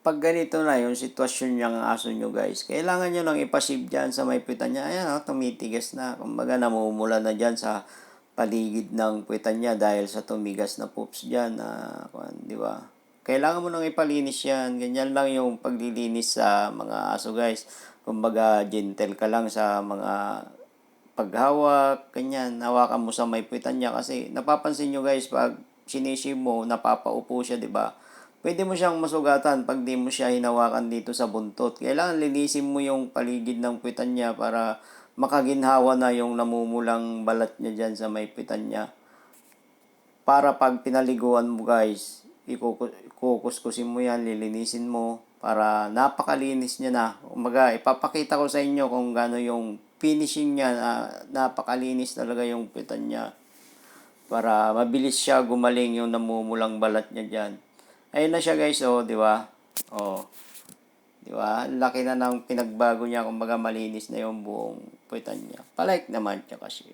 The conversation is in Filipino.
pag ganito na yung sitwasyon niyang aso nyo guys, kailangan nyo lang ipasib dyan sa may puwitan niya. Ayan o, tumitigas na. Kumbaga namumula na dyan sa paligid ng puwitan niya dahil sa tumigas na poops dyan. Di ba? Kailangan mo nang ipalinis yan. Ganyan lang yung paglilinis sa mga aso guys. Kumbaga gentle ka lang sa mga paghawak, ganyan. Hawakan mo sa may puwitan niya kasi napapansin nyo guys, pag sinisib mo, napapaupo siya, di ba? Pwede mo siyang masugatan pag di mo siya hinawakan dito sa buntot. Kailangan linisin mo yung paligid ng puwitan niya para makaginhawa na yung namumulang balat niya dyan sa may puwitan niya. Para pag pinaliguan mo guys, ikukuskusin mo yan, lilinisin mo para napakalinis niya na. Umaga, ipapakita ko sa inyo kung gaano yung finishing niya. Napakalinis talaga yung puwitan niya. Para mabilis siya gumaling yung namumulang balat niya dyan. Ayun na siya guys, oh, di ba? Oh, di ba? Laki na ng pinagbago niya, kumbaga malinis na yung buong puwitan niya. Palike naman, tsaka share.